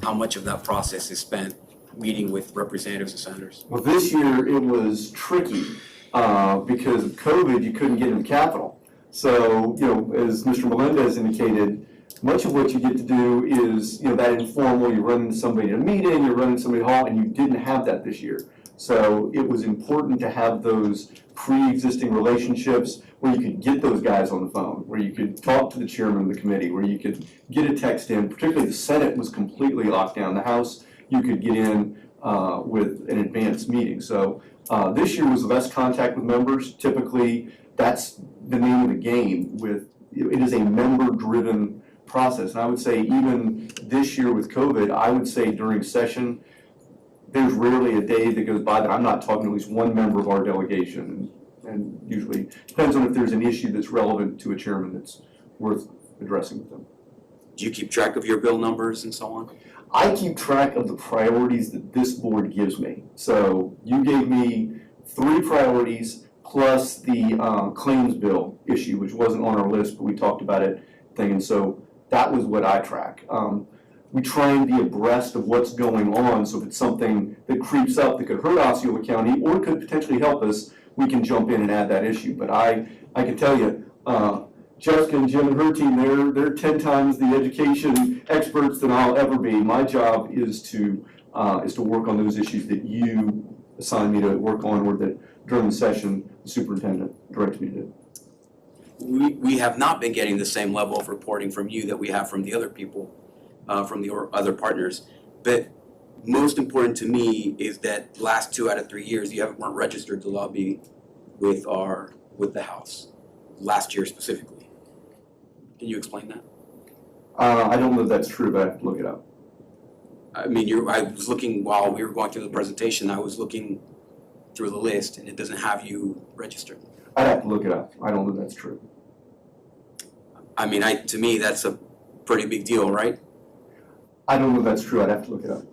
how much of that process is spent meeting with representatives and senators? Well, this year it was tricky because of COVID, you couldn't get in the Capitol. So, as Mr. Melendez indicated, much of what you get to do is, that informal, you're running somebody in a meeting, you're running somebody hall, and you didn't have that this year. So it was important to have those pre-existing relationships where you could get those guys on the phone, where you could talk to the chairman of the committee, where you could get a text in. Particularly the Senate was completely locked down. The House, you could get in with an advanced meeting. So this year was less contact with members. Typically, that's the name of the game. It is a member-driven process. And I would say even this year with COVID, I would say during session, there's rarely a day that goes by that I'm not talking to at least one member of our delegation. And usually depends on if there's an issue that's relevant to a chairman that's worth addressing with them. Do you keep track of your bill numbers and so on? I keep track of the priorities that this board gives me. So you gave me 3 priorities plus the claims bill issue, which wasn't on our list, but we talked about it thing. And so that was what I track. We try and be abreast of what's going on, so if it's something that creeps up that could hurt Osceola County or could potentially help us, we can jump in and add that issue. But I can tell you, Jessica and Jim and her team, they're 10 times the education experts than I'll ever be. My job is to work on those issues that you assign me to work on, or that during the session the superintendent directs me to do. We have not been getting the same level of reporting from you that we have from the other people, from the other partners. But most important to me is that last 2 out of 3 years you weren't registered to lobby with the House, last year specifically. Can you explain that? I don't know if that's true, but I have to look it up. I mean, I was looking while we were going through the presentation, I was looking through the list and it doesn't have you registered. I'd have to look it up. I don't know if that's true. I mean, to me, that's a pretty big deal, right? I don't know if that's true. I'd have to look it up.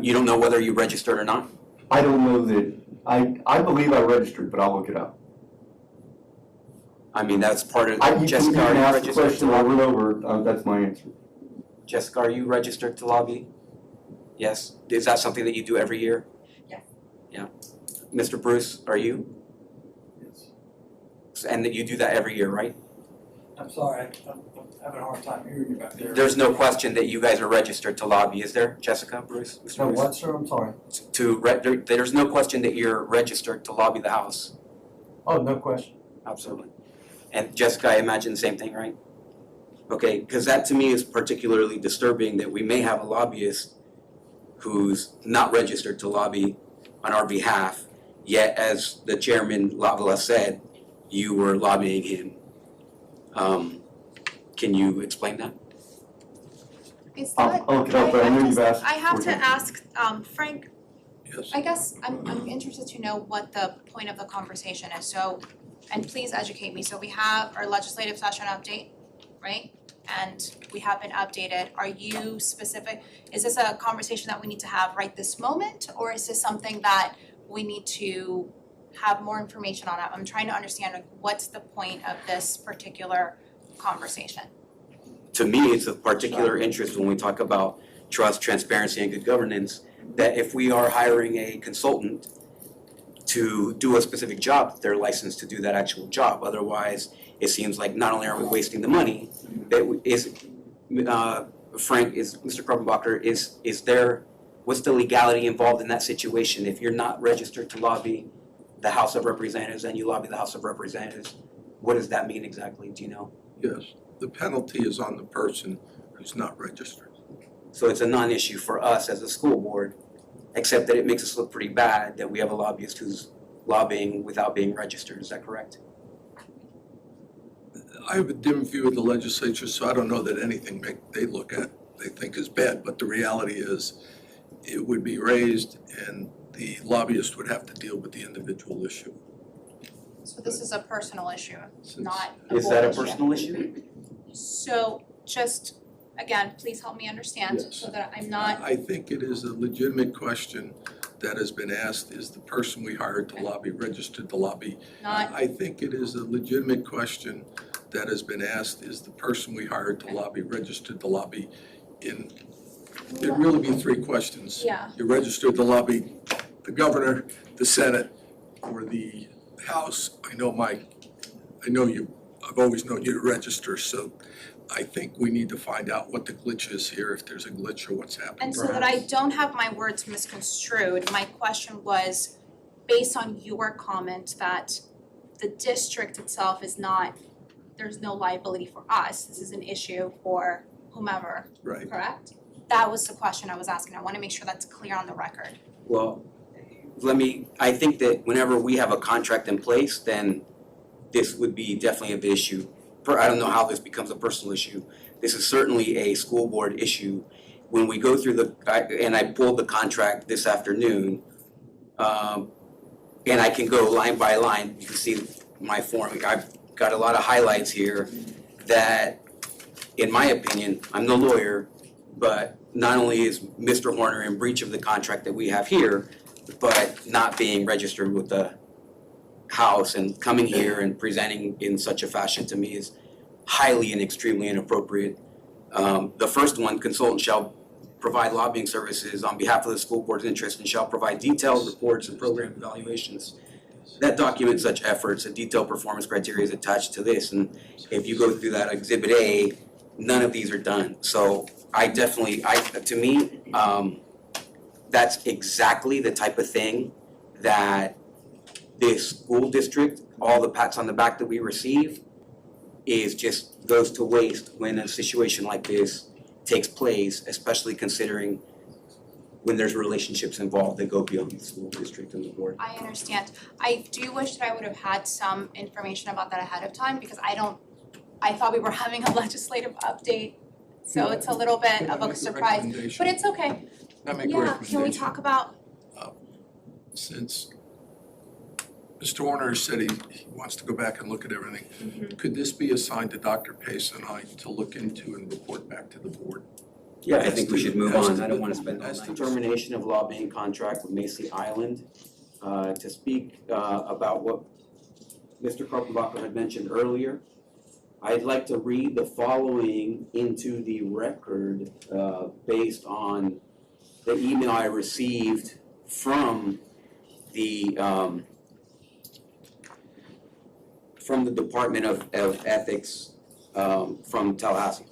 You don't know whether you registered or not? I don't know that. I believe I registered, but I'll look it up. I mean, that's part of Jessica, Jessica, are you ask the registered question to over and lobby? over. That's my answer. Jessica, are you registered to lobby? Yes. Is that something that you do every year? Yes. Yeah. Mr. Bruce, are you? Yes. And that you do that every year, right? I'm sorry, I'm having a hard time hearing you back there. There's no question that you guys are registered to lobby, is there, Jessica, Bruce? Mr. No, Bruce? what, sir? I'm sorry. There's no question that you're registered to lobby the House. Oh, no question. Absolutely. And Jessica, I imagine the same thing, right? Okay, because that to me is particularly disturbing that we may have a lobbyist who's not registered to lobby on our behalf, yet as the chairman Lavela said, you were lobbying him. Can you explain that? Is that, I'll look it up, but I know you've asked. I have to before. ask, Frank, Yes. I guess I'm interested to know what the point of the conversation is, so, and please educate me. So we have our legislative session update, right? And we have been updated. Are you specific, is this a conversation that we need to have right this moment? Or is this something that we need to have more information on? I'm trying to understand, like, what's the point of this particular conversation? To me, it's of particular interest when we talk about trust, transparency, and good governance, that if we are hiring a consultant to do a specific job, they're licensed to do that actual job. Otherwise, it seems like not only are we wasting the money, that Mr. Kruppenbacher, what's the legality involved in that situation? If you're not registered to lobby the House of Representatives and you lobby the House of Representatives, what does that mean exactly? Do you know? Yes, the penalty is on the person who's not registered. So it's a non-issue for us as a school board, except that it makes us look pretty bad that we have a lobbyist who's lobbying without being registered. Is that correct? I have a dim view of the legislature, so I don't know that anything they look at they think is bad, but the reality is it would be raised and the lobbyist would have to deal with the individual issue. So this is a personal issue, Since- not a Is that a board issue. personal issue? So just, again, please help me understand Yes. so that I'm not, I think it is a legitimate question that has been asked, is the person we hired to lobby registered to lobby? not, I think it is a legitimate question that has been asked, is the person we hired to lobby registered to lobby in It'd really be three questions. Yeah. You registered to lobby the governor, the Senate, or the House. I've always known you to register, so I think we need to find out what the glitch is here, if there's a glitch or what's happening. And so that I don't have my words misconstrued, my question was based on your comment that the district itself is not, there's no liability for us, this is an issue for whomever, Right. correct? That was the question I was asking, I wanna make sure that's clear on the record. Well, I think that whenever we have a contract in place, then this would be definitely an issue. I don't know how this becomes a personal issue. This is certainly a school board issue. When we go through and I pulled the contract this afternoon, and I can go line by line, you can see my form, I've got a lot of highlights here that, in my opinion, I'm no lawyer, but not only is Mr. Horner in breach of the contract that we have here, but not being registered with the House and coming here and presenting in such a fashion to me is highly and extremely inappropriate. The first one, consultant shall provide lobbying services on behalf of the school board's interest and shall provide detailed reports and program evaluations that document such efforts. A detailed performance criteria is attached to this, and if you go through that Exhibit A, none of these are done. So to me, that's exactly the type of thing that this school district, all the pats on the back that we receive, goes to waste when a situation like this takes place, especially considering when there's relationships involved that go beyond the school district and the board. I understand, I do wish that I would have had some information about that ahead of time, because I thought we were having a legislative update, so it's a little bit Can I of a make surprise, recommendation? but it's okay. Can I make a Yeah, recommendation? can we talk about, Since Mr. Warner said he wants to go back and look at everything, could this be assigned to Dr. Pace and I to look into and report back to the board? Yeah, I think we should move As on. to I don't the- want to spend all as to night. the- Termination of lobbying contract with Macy Island, to speak about what Mr. Kruppenbacher had mentioned earlier. I'd like to read the following into the record based on the email I received from the Department of Ethics from Tallahassee.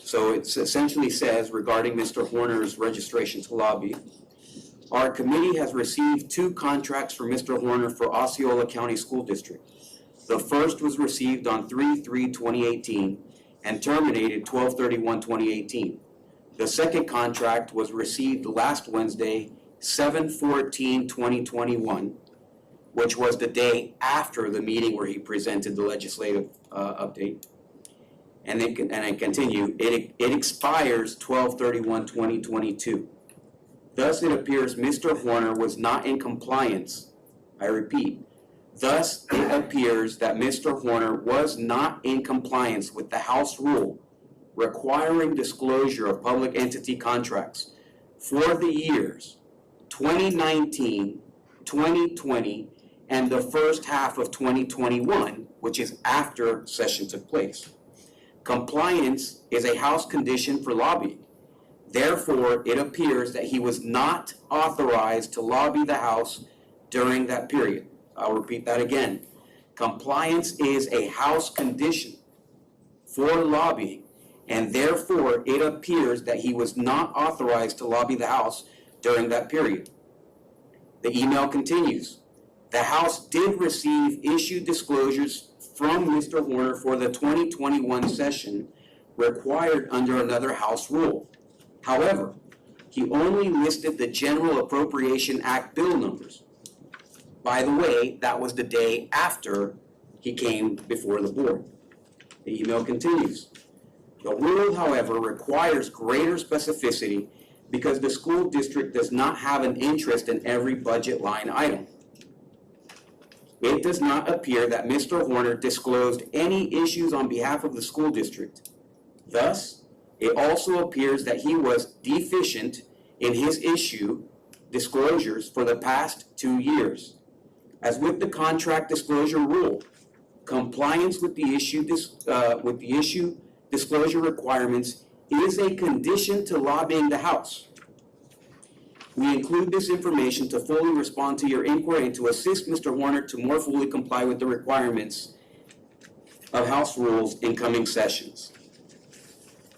So it essentially says, regarding Mr. Horner's registration to lobby, our committee has received 2 contracts for Mr. Horner for Osceola County School District. The first was received on 3/3/2018 and terminated 12/31/2018. The second contract was received last Wednesday, 7/14/2021, which was the day after the meeting where he presented the legislative update. And I continue, it expires 12/31/2022. Thus, it appears Mr. Horner was not in compliance. I repeat, thus it appears that Mr. Horner was not in compliance with the House rule requiring disclosure of public entity contracts for the years 2019, 2020, and the first half of 2021, which is after session took place. Compliance is a House condition for lobbying. Therefore, it appears that he was not authorized to lobby the House during that period. I'll repeat that again. Compliance is a House condition for lobbying, and therefore it appears that he was not authorized to lobby the House during that period. The email continues. The House did receive issued disclosures from Mr. Horner for the 2021 session required under another House rule. However, he only listed the General Appropriation Act bill numbers. By the way, that was the day after he came before the board. The email continues. The rule, however, requires greater specificity because the school district does not have an interest in every budget line item. It does not appear that Mr. Horner disclosed any issues on behalf of the school district. Thus, it also appears that he was deficient in his issue disclosures for the past 2 years. As with the contract disclosure rule, compliance with the issue disclosure requirements is a condition to lobbying the House. We include this information to fully respond to your inquiry and to assist Mr. Horner to more fully comply with the requirements of House rules in coming sessions.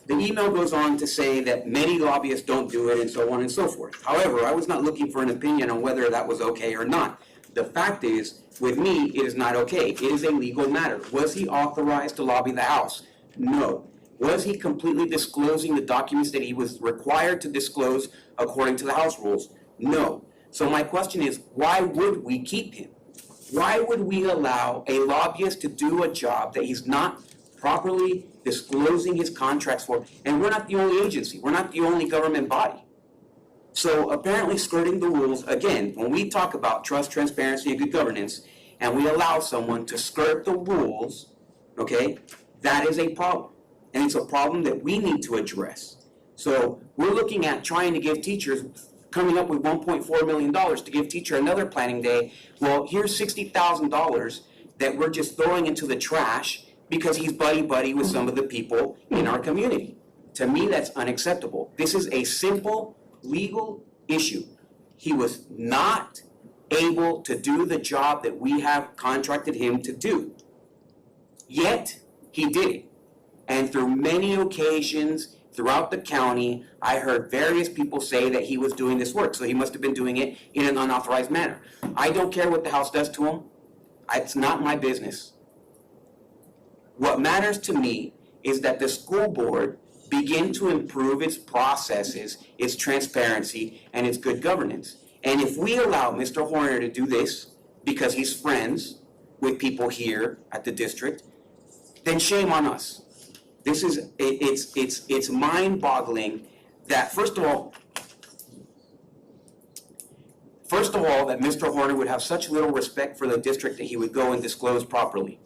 The email goes on to say that many lobbyists don't do it and so on and so forth. However, I was not looking for an opinion on whether that was okay or not. The fact is, with me, it is not okay. It is a legal matter. Was he authorized to lobby the House? No. Was he completely disclosing the documents that he was required to disclose according to the House rules? No. So my question is, why would we keep him? Why would we allow a lobbyist to do a job that he's not properly disclosing his contracts for? And we're not the only agency. We're not the only government body. So apparently skirting the rules, again, when we talk about trust, transparency, and good governance, and we allow someone to skirt the rules, okay, that is a problem. And it's a problem that we need to address. So we're looking at trying to give teachers, coming up with $1.4 million to give teacher another planning day. Well, here's $60,000 that we're just throwing into the trash because he's buddy-buddy with some of the people in our community. To me, that's unacceptable. This is a simple legal issue. He was not able to do the job that we have contracted him to do. Yet, he did it. And through many occasions throughout the county, I heard various people say that he was doing this work. So he must have been doing it in an unauthorized manner. I don't care what the House does to him. It's not my business. What matters to me is that the school board begin to improve its processes, its transparency, and its good governance. And if we allow Mr. Horner to do this because he's friends with people here at the district, then shame on us. This is, it's mind-boggling that, first of all, that Mr. Horner would have such little respect for the district that he would go and disclose properly.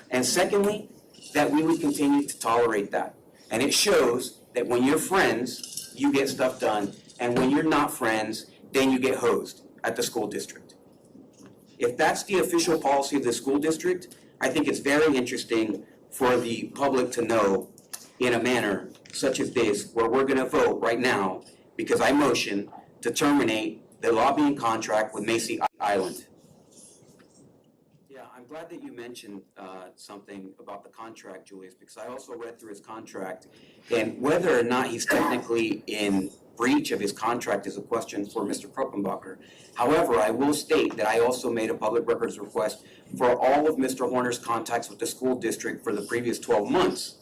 And secondly, that we would continue to tolerate that. And it shows that when you're friends, you get stuff done, and when you're not friends, then you get hosed at the school district. If that's the official policy of the school district, I think it's very interesting for the public to know in a manner such as this, where we're gonna vote right now, because I motion to terminate the lobbying contract with Macy Island. Yeah, I'm glad that you mentioned something about the contract, Julius, because I also read through his contract, and whether or not he's technically in breach of his contract is a question for Mr. Kruppenbacher. However, I will state that I also made a public records request for all of Mr. Horner's contacts with the school district for the previous 12 months.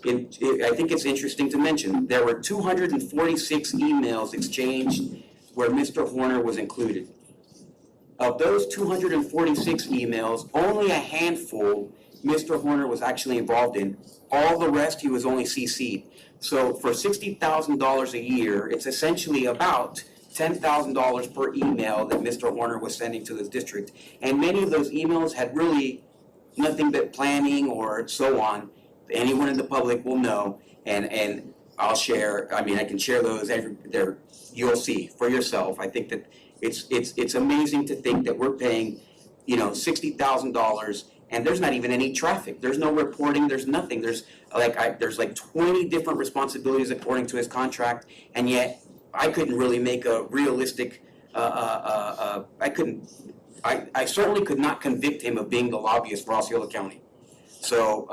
I think it's interesting to mention, there were 246 emails exchanged where Mr. Horner was included. Of those 246 emails, only a handful Mr. Horner was actually involved in. All the rest, he was only CC'd. So for $60,000 a year, it's essentially about $10,000 per email that Mr. Horner was sending to this district. And many of those emails had really nothing but planning or so on. Anyone in the public will know, and I'll share, I mean, I can share those, you'll see for yourself. I think that it's amazing to think that we're paying, $60,000 and there's not even any traffic. There's no reporting, there's nothing. There's like 20 different responsibilities according to his contract, and yet I couldn't really make a realistic, I certainly could not convict him of being the lobbyist for Osceola County. So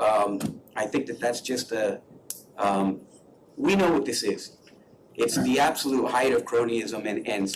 I think that that's just we know what this is. It's the absolute height of cronyism and